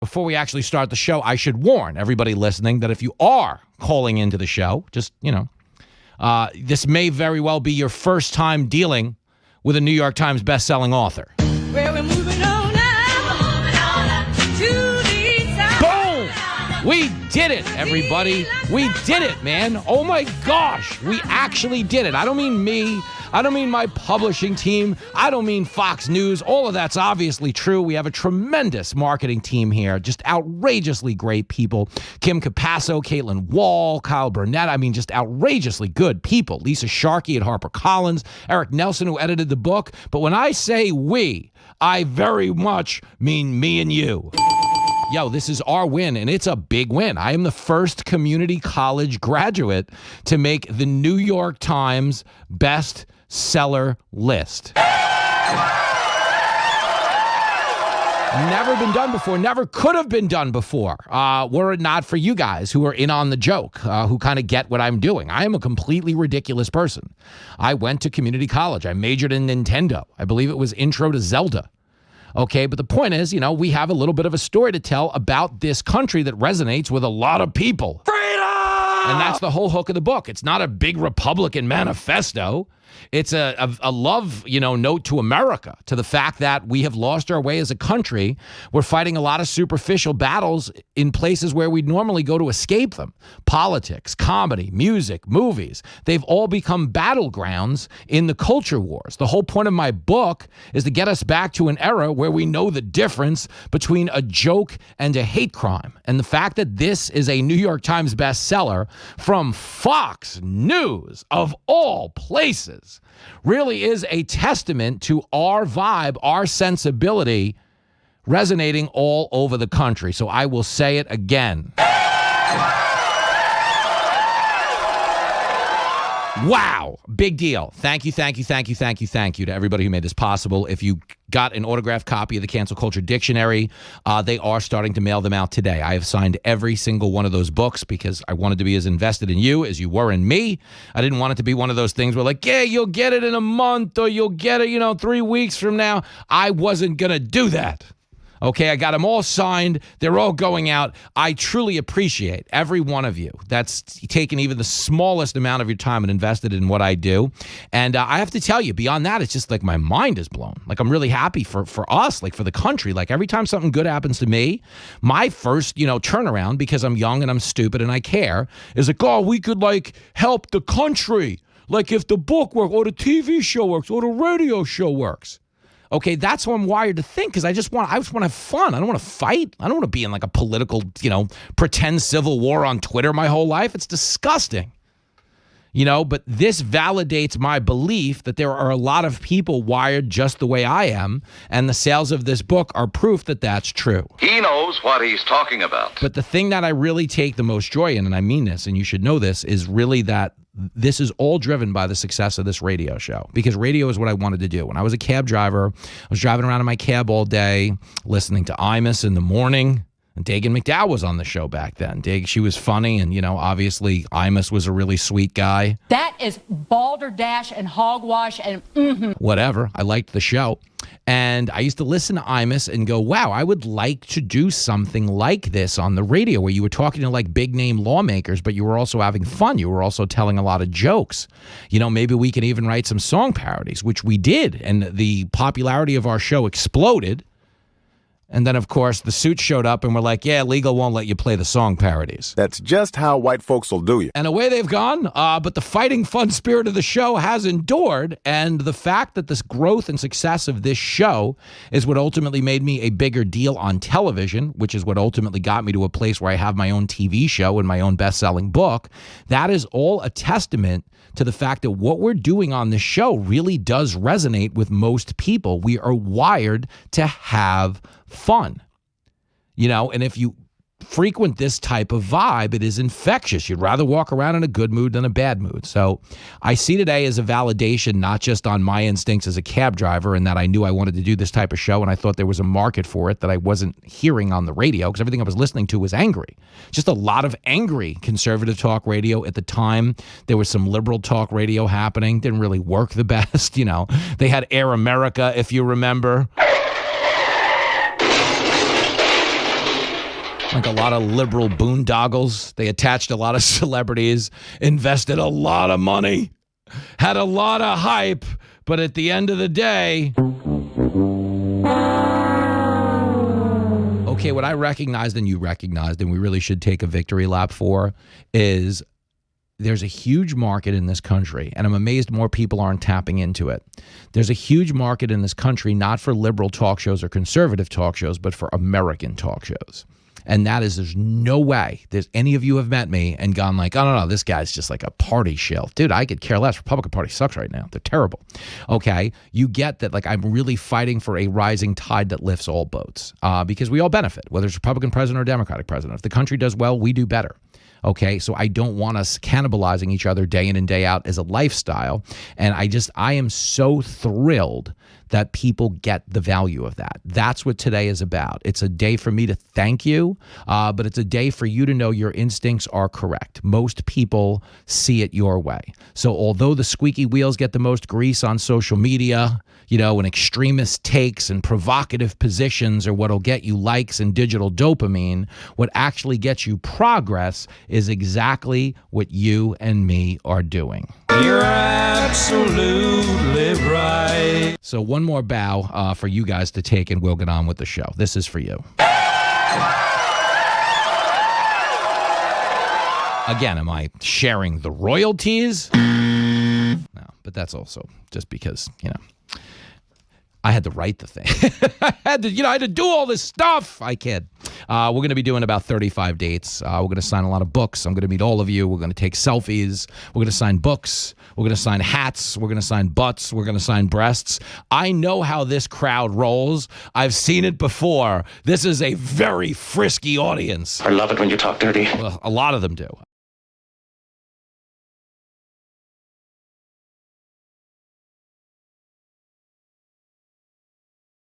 Before we actually start the show, I should warn everybody listening that if you are calling into the show, just, this may very well be your first time dealing with a New York Times bestselling author. Well, we're moving on up to the side. Boom! We did it, everybody. We did it, man. Oh my gosh. We actually did it. I don't mean me. I don't mean my publishing team. I don't mean Fox News. All of that's obviously true. We have a tremendous marketing team here. Just outrageously great people. Kim Capasso, Caitlin Wall, Kyle Burnett. I mean, just outrageously good people. Lisa Sharkey at HarperCollins. Eric Nelson, who edited the book. But when I say we, I very much mean me and you. Yo, this is our win, and it's a big win. I am the first community college graduate to make the New York Times bestseller list. Never been done before, never could have been done before, were it not for you guys who are in on the joke, who kind of get what I'm doing. I am a completely ridiculous person. I went to community college. I majored in Nintendo. I believe it was Intro to Zelda. Okay, but the point is, we have a little bit of a story to tell about this country that resonates with a lot of people. Freedom! And that's the whole hook of the book. It's not a big Republican manifesto. It's a love, note to America, to the fact that we have lost our way as a country. We're fighting a lot of superficial battles in places where we'd normally go to escape them. Politics, comedy, music, movies. They've all become battlegrounds in the culture wars. The whole point of my book is to get us back to an era where we know the difference between a joke and a hate crime. And the fact that this is a New York Times bestseller from Fox News, of all places, really is a testament to our vibe, our sensibility resonating all over the country. So I will say it again. Wow. Big deal. Thank you to everybody who made this possible. If you got an autographed copy of the Cancel Culture Dictionary, they are starting to mail them out today. I have signed every single one of those books because I wanted to be as invested in you as you were in me. I didn't want it to be one of those things where you'll get it in a month or you'll get it, 3 weeks from now. I wasn't going to do that. Okay, I got them all signed. They're all going out. I truly appreciate every one of you that's taken even the smallest amount of your time and invested in what I do. And I have to tell you, beyond that, it's just my mind is blown. I'm really happy for us, for the country. Every time something good happens to me, my first, turnaround, because I'm young and I'm stupid and I care, is we could help the country. If the book works or the TV show works or the radio show works. Okay, that's how I'm wired to think, because I just want to have fun. I don't want to fight. I don't want to be in a political, pretend civil war on Twitter my whole life. It's disgusting. But this validates my belief that there are a lot of people wired just the way I am, and the sales of this book are proof that that's true. He knows what he's talking about. But the thing that I really take the most joy in, and I mean this, and you should know this, is really that this is all driven by the success of this radio show, because radio is what I wanted to do. When I was a cab driver, I was driving around in my cab all day, listening to Imus in the morning. And Dagan McDowell was on the show back then. She was funny, and, obviously Imus was a really sweet guy. That is balderdash and hogwash and whatever. I liked the show. And I used to listen to Imus and go, wow, I would like to do something like this on the radio, where you were talking to big-name lawmakers, but you were also having fun. You were also telling a lot of jokes. Maybe we could even write some song parodies, which we did. And the popularity of our show exploded. And then, of course, the suits showed up and were like, yeah, legal won't let you play the song parodies. That's just how white folks will do you. And away they've gone, but the fighting fun spirit of the show has endured, and the fact that this growth and success of this show is what ultimately made me a bigger deal on television, which is what ultimately got me to a place where I have my own TV show and my own best-selling book. That is all a testament to the fact that what we're doing on this show really does resonate with most people. We are wired to have fun, and if you frequent this type of vibe, it is infectious. You'd rather walk around in a good mood than a bad mood. So I see today as a validation, not just on my instincts as a cab driver, and that I knew I wanted to do this type of show, and I thought there was a market for it that I wasn't hearing on the radio, because everything I was listening to was angry. Just a lot of angry conservative talk radio at the time. There was some liberal talk radio happening. Didn't really work the best. They had Air America, if you remember. Like a lot of liberal boondoggles. They attached a lot of celebrities, invested a lot of money, had a lot of hype, but at the end of the day... Okay, what I recognized and you recognized, and we really should take a victory lap for, is there's a huge market in this country, and I'm amazed more people aren't tapping into it. There's a huge market in this country, not for liberal talk shows or conservative talk shows, but for American talk shows. And that is, there's no way there's any of you have met me and gone like, oh, no, this guy's just like a party shill. Dude, I could care less. Republican Party sucks right now. They're terrible. Okay, you get that, like, I'm really fighting for a rising tide that lifts all boats because we all benefit, whether it's Republican president or Democratic president. If the country does well, we do better. Okay, so I don't want us cannibalizing each other day in and day out as a lifestyle. And I am so thrilled that people get the value of that. That's what today is about. It's a day for me to thank you, but it's a day for you to know your instincts are correct. Most people see it your way. So although the squeaky wheels get the most grease on social media, you know, and extremist takes and provocative positions are what'll get you likes and digital dopamine, what actually gets you progress is exactly what you and me are doing. You're absolutely right. So one more bow for you guys to take, and we'll get on with the show. This is for you. Again, am I sharing the royalties? No, but that's also just because, you know, I had to write the thing. I had to do all this stuff. I kid. We're going to be doing about 35 dates. We're going to sign a lot of books. I'm going to meet all of you. We're going to take selfies. We're going to sign books. We're going to sign hats. We're going to sign butts. We're going to sign breasts. I know how this crowd rolls. I've seen it before. This is a very frisky audience. I love it when you talk dirty. Well, a lot of them do.